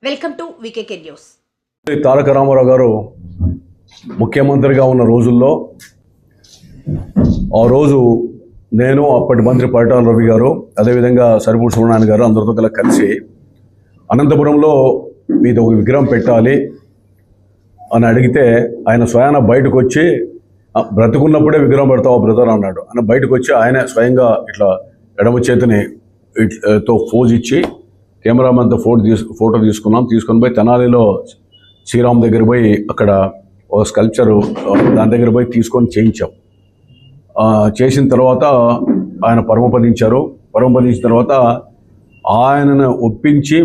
Welcome to V K K news. Taraka Ramarao గారు ముఖ్యమంత్రిగా ఉన్న రోజుల్లో ఆ రోజు నేను అప్పటి మంత్రి పరిటాల రవి గారు అదేవిధంగా సరిపూడి సుబ్రహ్మణ్యం గారు అందరితో కలిసి అనంతపురంలో మీది ఒక విగ్రహం పెట్టాలి అని అడిగితే ఆయన స్వయాన బయటకు వచ్చి బ్రతుకున్నప్పుడే విగ్రహం పెడతావా బ్రదర్ అన్నాడు. ఆయన బయటకు వచ్చి ఆయన స్వయంగా ఇట్లా ఎడమ చేతిని తో ఫోజ్ ఇచ్చి కెమెరామెన్తో ఫోటో తీసుకొని పోయి తెనాలిలో శ్రీరామ్ దగ్గర పోయి అక్కడ ఒక స్కల్ప్చరు దాని దగ్గర పోయి తీసుకొని చేయించాం. చేసిన తర్వాత ఆయన పరమపదించారు. పరమపదించిన తర్వాత ఆయనను ఒప్పించి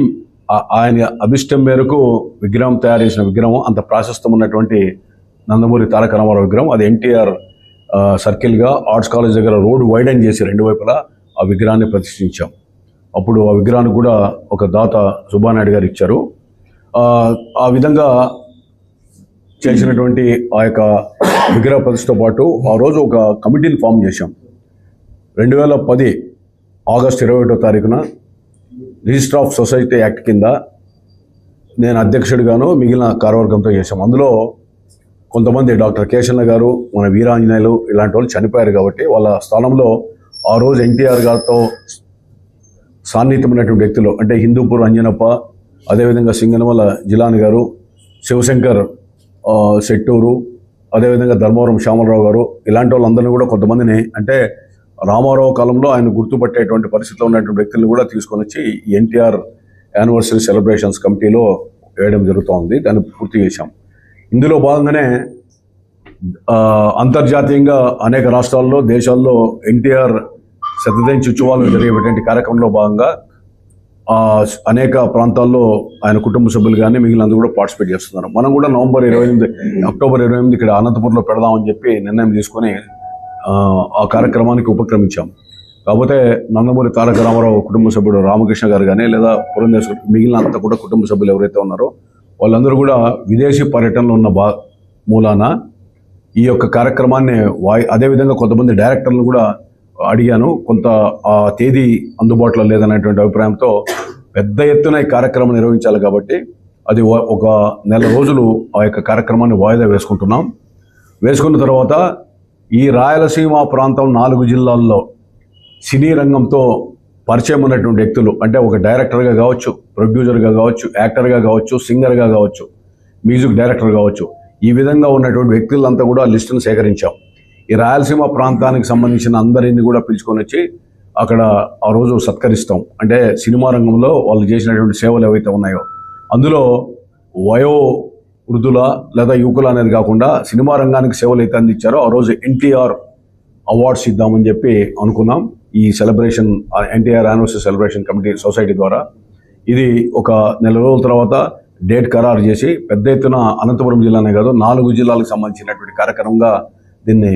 ఆయన అభిష్టం మేరకు విగ్రహం తయారు చేసిన విగ్రహం, అంత ప్రాశస్తం ఉన్నటువంటి నందమూరి తారక రామారావు విగ్రహం, అది ఎన్టీఆర్ సర్కిల్గా ఆర్ట్స్ కాలేజ్ దగ్గర రోడ్డు వైడెన్ చేసి రెండు వైపులా ఆ విగ్రహాన్ని ప్రతిష్ఠించాం. అప్పుడు ఆ విగ్రహాన్ని కూడా ఒక దాత సుబ్బానాయుడు గారు ఇచ్చారు. ఆ విధంగా చేసినటువంటి ఆ యొక్క విగ్రహ ప్రతిష్టతో పాటు ఆ రోజు ఒక కమిటీని ఫామ్ చేశాం. 2010 ఆగస్టు 21వ తారీఖున రిజిస్టర్ ఆఫ్ సొసైటీ యాక్ట్ కింద నేను అధ్యక్షుడిగాను మిగిలిన కార్యవర్గంతో చేశాం. అందులో కొంతమంది డాక్టర్ కేశన్న గారు, మన వీరాంజనేయులు ఇలాంటి వాళ్ళు చనిపోయారు కాబట్టి వాళ్ళ స్థానంలో ఆ రోజు ఎన్టీఆర్ గారితో సాన్నిహితమైనటువంటి వ్యక్తులు అంటే హిందూపూర్ అంజనప్ప, అదేవిధంగా సింగనమల జిలాని గారు, శివశంకర్ శెట్టూరు, అదేవిధంగా ధర్మవరం శ్యామలరావు గారు, ఇలాంటి వాళ్ళందరినీ కూడా కొంతమందిని అంటే రామారావు కాలంలో ఆయన గుర్తుపట్టేటువంటి పరిస్థితిలో ఉన్నటువంటి వ్యక్తులను కూడా తీసుకొని వచ్చి ఎన్టీఆర్ యానివర్సరీ సెలబ్రేషన్స్ కమిటీలో వేయడం జరుగుతోంది. దాన్ని పూర్తి చేశాం. ఇందులో భాగంగానే అంతర్జాతీయంగా అనేక రాష్ట్రాల్లో దేశాల్లో ఎన్టీఆర్ శతజయంతి ఉత్సవాలు జరిగేటువంటి కార్యక్రమంలో భాగంగా అనేక ప్రాంతాల్లో ఆయన కుటుంబ సభ్యులు కానీ మిగిలినందుకు కూడా పార్టిసిపేట్ చేస్తున్నారు. మనం కూడా అక్టోబర్ 28 ఇక్కడ అనంతపురంలో పెడదామని చెప్పి నిర్ణయం తీసుకొని ఆ కార్యక్రమానికి ఉపక్రమించాం. కాకపోతే నందమూరి తారక రామారావు కుటుంబ సభ్యుడు రామకృష్ణ గారు కానీ లేదా పురంధేశ్వర మిగిలినంతా కూడా కుటుంబ సభ్యులు ఎవరైతే ఉన్నారో వాళ్ళందరూ కూడా విదేశీ పర్యటనలో ఉన్న మూలాన ఈ యొక్క కార్యక్రమాన్ని అదేవిధంగా కొంతమంది డైరెక్టర్లు కూడా అడిగాను. కొంత ఆ తేదీ అందుబాటులో లేదనేటువంటి అభిప్రాయంతో పెద్ద ఎత్తున ఈ కార్యక్రమం నిర్వహించాలి కాబట్టి అది ఒక నెల రోజులు ఆ యొక్క కార్యక్రమాన్ని వాయిదా వేసుకుంటున్నాం. వేసుకున్న తర్వాత ఈ రాయలసీమ ప్రాంతం 4 జిల్లాల్లో సినీ రంగంతో పరిచయం ఉన్నటువంటి వ్యక్తులు అంటే ఒక డైరెక్టర్గా కావచ్చు, ప్రొడ్యూసర్గా కావచ్చు, యాక్టర్గా కావచ్చు, సింగర్గా కావచ్చు, మ్యూజిక్ డైరెక్టర్ కావచ్చు, ఈ విధంగా ఉన్నటువంటి వ్యక్తులంతా కూడా లిస్టును సేకరించాం. ఈ రాయలసీమ ప్రాంతానికి సంబంధించిన అందరినీ కూడా పిలుచుకొని వచ్చి అక్కడ ఆ రోజు సత్కరిస్తాం. అంటే సినిమా రంగంలో వాళ్ళు చేసినటువంటి సేవలు ఏవైతే ఉన్నాయో అందులో వయో వృద్ధుల లేదా యువకుల అనేది కాకుండా సినిమా రంగానికి సేవలు అయితే అందించారో ఆ రోజు ఎన్టీఆర్ అవార్డ్స్ ఇద్దామని చెప్పి అనుకున్నాం. ఈ celebration NTR anniversary celebration committee society ద్వారా ఇది ఒక నెల రోజుల తర్వాత డేట్ ఖరారు చేసి పెద్ద ఎత్తున అనంతపురం జిల్లానే కాదు 4 జిల్లాలకు సంబంధించినటువంటి కార్యక్రమంగా దీన్ని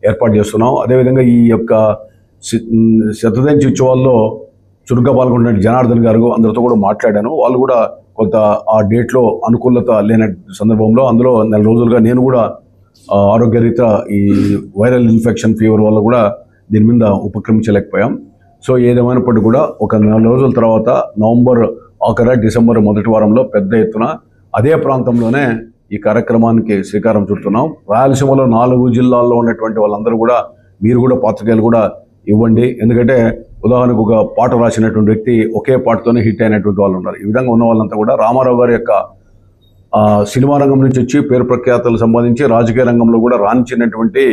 ఏర్పాటు చేస్తున్నాం. అదేవిధంగా ఈ యొక్క శతజయంతి ఉత్సవాల్లో చురుగ్గా పాల్గొన్న జనార్దన్ గారు అందరితో కూడా మాట్లాడాను. వాళ్ళు కూడా కొంత ఆ డేట్లో అనుకూలత లేని సందర్భంలో అందులో నెల రోజులుగా నేను కూడా ఆరోగ్యరీత్యా ఈ వైరల్ ఇన్ఫెక్షన్ ఫీవర్ వల్ల కూడా దీని మీద ఉపక్రమించలేకపోయాం. సో ఏదేమైనప్పటికీ కూడా ఒక నెల రోజుల తర్వాత నవంబర్ ఆఖరి డిసెంబర్ మొదటి వారంలో పెద్ద ఎత్తున అదే ప్రాంతంలోనే ఈ కార్యక్రమానికి శ్రీకారం చుడుతున్నాం. రాయలసీమలో 4 జిల్లాల్లో ఉన్నటువంటి వాళ్ళందరూ కూడా మీరు కూడా పాత్రికేయులు కూడా ఇవ్వండి. ఎందుకంటే ఉదాహరణకు ఒక పాట రాసినటువంటి వ్యక్తి ఒకే పాటతోనే హిట్ అయినటువంటి వాళ్ళు ఉన్నారు. ఈ విధంగా ఉన్న వాళ్ళంతా కూడా రామారావు గారి యొక్క సినిమా రంగం నుంచి వచ్చి పేరు ప్రఖ్యాతలు సంపాదించి రాజకీయ రంగంలో కూడా రాణించినటువంటి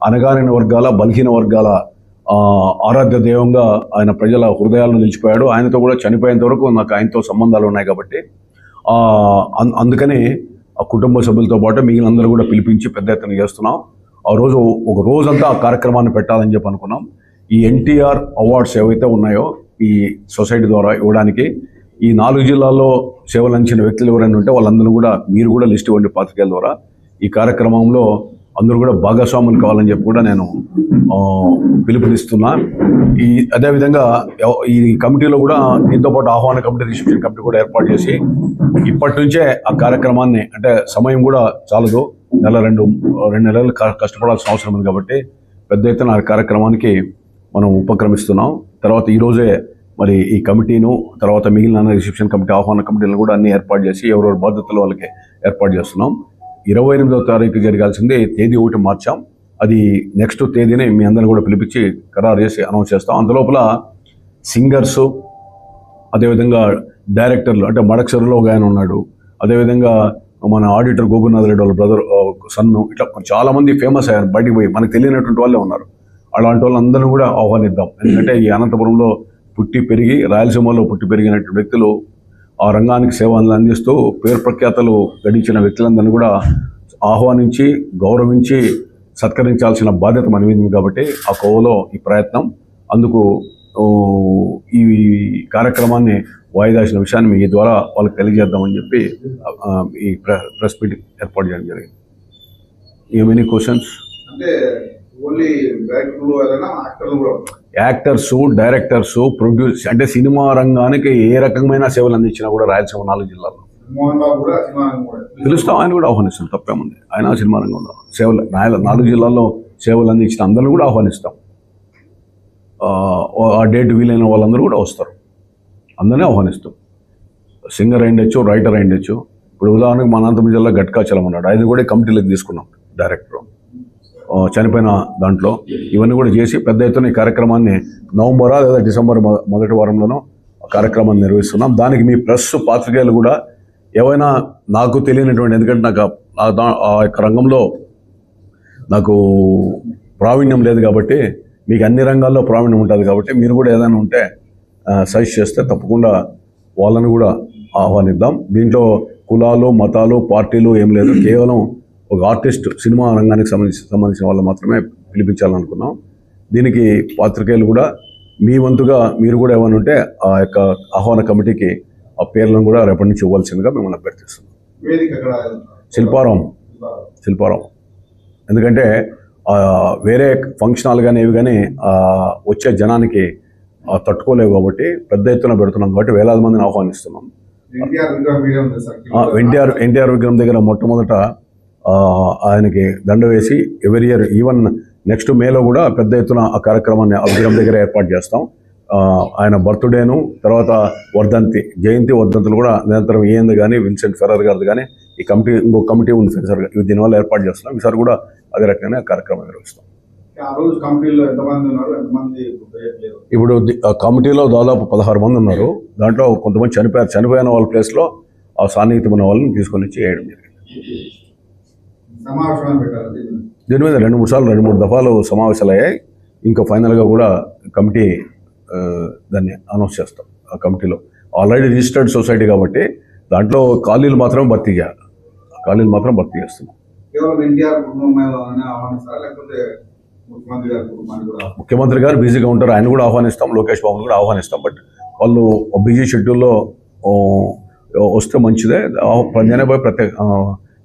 అనగారిన వర్గాల బలహీన వర్గాల ఆరాధ్య దైవంగా ఆయన ప్రజల హృదయాలను నిలిచిపోయాడు. ఆయనతో కూడా చనిపోయేంత వరకు నాకు ఆయనతో సంబంధాలు ఉన్నాయి కాబట్టి అందుకని ఆ కుటుంబ సభ్యులతో పాటు మిగిలిన అందరూ కూడా పిలిపించి పెద్ద ఎత్తున చేస్తున్నాం. ఆ రోజు ఒక రోజంతా ఆ కార్యక్రమాన్ని పెట్టాలని చెప్పి అనుకున్నాం. ఈ ఎన్టీఆర్ అవార్డ్స్ ఏవైతే ఉన్నాయో ఈ సొసైటీ ద్వారా ఇవ్వడానికి ఈ 4 జిల్లాల్లో సేవలు అందించిన వ్యక్తులు ఎవరైనా ఉంటే వాళ్ళందరూ కూడా మీరు కూడా లిస్ట్ ఇవ్వండి పాత్రికేయుల ద్వారా. ఈ కార్యక్రమంలో అందరూ కూడా భాగస్వాములు కావాలని చెప్పి కూడా నేను పిలుపునిస్తున్నా. అదేవిధంగా ఈ కమిటీలో కూడా దీంతో పాటు ఆహ్వాన కమిటీ, రిసెప్షన్ కమిటీ కూడా ఏర్పాటు చేసి ఇప్పటి నుంచే ఆ కార్యక్రమాన్ని అంటే సమయం కూడా చాలదు, రెండు నెలలు కష్టపడాల్సిన అవసరం ఉంది కాబట్టి పెద్ద ఎత్తున ఆ కార్యక్రమానికి మనం ఉపక్రమిస్తున్నాం. తర్వాత ఈరోజే మరి ఈ కమిటీను తర్వాత మిగిలిన రిసెప్షన్ కమిటీ ఆహ్వాన కమిటీలను కూడా అన్ని ఏర్పాటు చేసి ఎవరెవరి బాధ్యతలు వాళ్ళకి ఏర్పాటు చేస్తున్నాం. 28వ తారీఖు జరగాల్సిందే తేదీ ఒకటి మార్చాం. అది నెక్స్ట్ తేదీని మీ అందరిని కూడా పిలిపించి ఖరారు చేసి అనౌన్స్ చేస్తాం. అందులోపల సింగర్సు, అదేవిధంగా డైరెక్టర్లు అంటే మడక్సరులో ఒక ఆయన ఉన్నాడు, అదేవిధంగా మన ఆడిటర్ గోపినాథ్ రెడ్డి వాళ్ళ బ్రదర్ సన్ను, ఇట్లా చాలామంది ఫేమస్ అయ్యారు బయటికి పోయి, మనకు తెలియనటువంటి వాళ్ళే ఉన్నారు. అలాంటి వాళ్ళందరినీ కూడా ఆహ్వానిద్దాం. ఎందుకంటే ఈ అనంతపురంలో పుట్టి పెరిగి రాయలసీమలో పుట్టి పెరిగినటువంటి వ్యక్తులు ఆ రంగానికి సేవలు అందిస్తూ పేరు ప్రఖ్యాతలు గడించిన వ్యక్తులందరినీ కూడా ఆహ్వానించి గౌరవించి సత్కరించాల్సిన బాధ్యత మన మీద ఉంది. కాబట్టి ఆ కోవలో ఈ ప్రయత్నం, అందుకు ఈ కార్యక్రమాన్ని వాయిదాసిన విషయాన్ని మీ ద్వారా వాళ్ళకి తెలియజేద్దామని చెప్పి ఈ ప్రెస్ మీట్ ఏర్పాటు చేయడం జరిగింది. ఏమైనా క్వశ్చన్స్? అంటే ఓన్లీ యాక్టర్స్, డైరెక్టర్స్, ప్రొడ్యూస్ అంటే సినిమా రంగానికి ఏ రకమైన సేవలు అందించినా కూడా రాయలసీమ 4 జిల్లాల్లో పిలుస్తాం. ఆయన కూడా ఆహ్వానిస్తాం, తప్పేముంది. ఆయన సినిమా రంగంలో సేవలు 4 జిల్లాల్లో సేవలు అందించిన అందరిని కూడా ఆహ్వానిస్తాం. ఆ డేట్ వీలైన వాళ్ళందరూ కూడా వస్తారు, అందరినీ ఆహ్వానిస్తాం. Singer అయిండొచ్చు, writer అయిండొచ్చు. ఇప్పుడు ఉదాహరణకు మన అనంతపురం జిల్లా గట్కాచలం ఉన్నాడు, ఆయన కూడా కమిటీలోకి తీసుకున్నాం. డైరెక్టర్ చనిపోయిన దాంట్లో ఇవన్నీ కూడా చేసి పెద్ద ఎత్తున ఈ కార్యక్రమాన్ని నవంబరా లేదా డిసెంబర్ మొదటి వారంలోనూ కార్యక్రమాన్ని నిర్వహిస్తున్నాం. దానికి మీ ప్రెస్ పాత్రికేయులు కూడా ఏవైనా నాకు తెలియనటువంటి, ఎందుకంటే నాకు ఆ యొక్క రంగంలో నాకు ప్రావీణ్యం లేదు కాబట్టి, మీకు అన్ని రంగాల్లో ప్రావీణ్యం ఉంటుంది కాబట్టి మీరు కూడా ఏదైనా ఉంటే సజెస్ట్ చేస్తే తప్పకుండా వాళ్ళని కూడా ఆహ్వానిద్దాం. దీంట్లో కులాలు, మతాలు, పార్టీలు ఏం లేదు. కేవలం ఒక ఆర్టిస్ట్, సినిమా రంగానికి సంబంధించిన వాళ్ళు మాత్రమే పిలిపించాలనుకున్నాం. దీనికి పాత్రికేయులు కూడా మీ వంతుగా మీరు కూడా ఏమైనా ఉంటే ఆ యొక్క ఆహ్వాన కమిటీకి ఆ పేర్లను కూడా రేపటి నుంచి ఇవ్వాల్సిందిగా మిమ్మల్ని అభ్యర్థిస్తున్నాం. శిల్పారావం ఎందుకంటే వేరే ఫంక్షన్ హాల్ కానీ ఇవి కానీ వచ్చే జనానికి తట్టుకోలేవు కాబట్టి పెద్ద ఎత్తున పెడుతున్నాం. కాబట్టి వేలాది మందిని ఆహ్వానిస్తున్నాం. ఎన్టీఆర్ విగ్రహం దగ్గర మొట్టమొదట ఆయనకి దండ వేసి ఎవరి ఇయర్, ఈవెన్ నెక్స్ట్ మేలో కూడా పెద్ద ఎత్తున ఆ కార్యక్రమాన్ని ఆ విగ్రహం దగ్గర ఏర్పాటు చేస్తాం. ఆయన బర్త్డేను, తర్వాత జయంతి వర్ధంతులు కూడా నిరంతరం ఏంది కానీ విన్సెంట్ ఫెరర్ గారిది కానీ ఈ కమిటీ, ఇంకో కమిటీ ఉంది ఫెరర్, దీనివల్ల ఏర్పాటు చేస్తున్నాం. ఈసారి కూడా అదే రకంగా కార్యక్రమం నిర్వహిస్తాం. ఇప్పుడు కమిటీలో దాదాపు 16 మంది ఉన్నారు. దాంట్లో కొంతమంది చనిపోయిన వాళ్ళ ప్లేస్లో ఆ సాన్నిహితమైన వాళ్ళని తీసుకొని వచ్చి వేయడం జరిగింది. దీని మీద 2-3 దఫాలు సమావేశాలు అయ్యాయి. ఇంకా ఫైనల్గా కూడా కమిటీ దాన్ని అనౌన్స్ చేస్తాం. ఆ కమిటీలో ఆల్రెడీ రిజిస్టర్డ్ సొసైటీ కాబట్టి దాంట్లో ఖాళీలు మాత్రం భర్తీ చేస్తున్నాం. ముఖ్యమంత్రి గారు బిజీగా ఉంటారు, ఆయన కూడా ఆహ్వానిస్తాం. లోకేష్ బాబుని కూడా ఆహ్వానిస్తాం. బట్ వాళ్ళు బిజీ షెడ్యూల్లో వస్తే మంచిదే.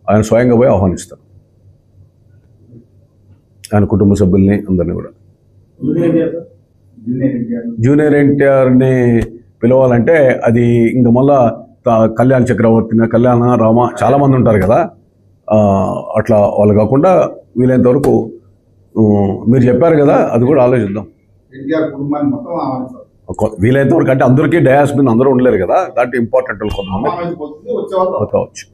ఆయన స్వయంగా పోయి ఆహ్వానిస్తారు. ఆయన కుటుంబ సభ్యుల్ని అందరినీ కూడా. జూనియర్ ఎన్టీఆర్ని పిలవాలంటే అది ఇంకా మళ్ళా కళ్యాణ్ చక్రవర్తిని, కళ్యాణ రామ చాలామంది ఉంటారు కదా, అట్లా వాళ్ళు కాకుండా వీలైనంత వరకు మీరు చెప్పారు కదా, అది కూడా ఆలోచిద్దాం. వీలైనంత వరకు అంటే అందరికీ డయాస్ మీద అందరూ ఉండలేరు కదా, దాంట్లో ఇంపార్టెంట్ కొంతమంది వచ్చి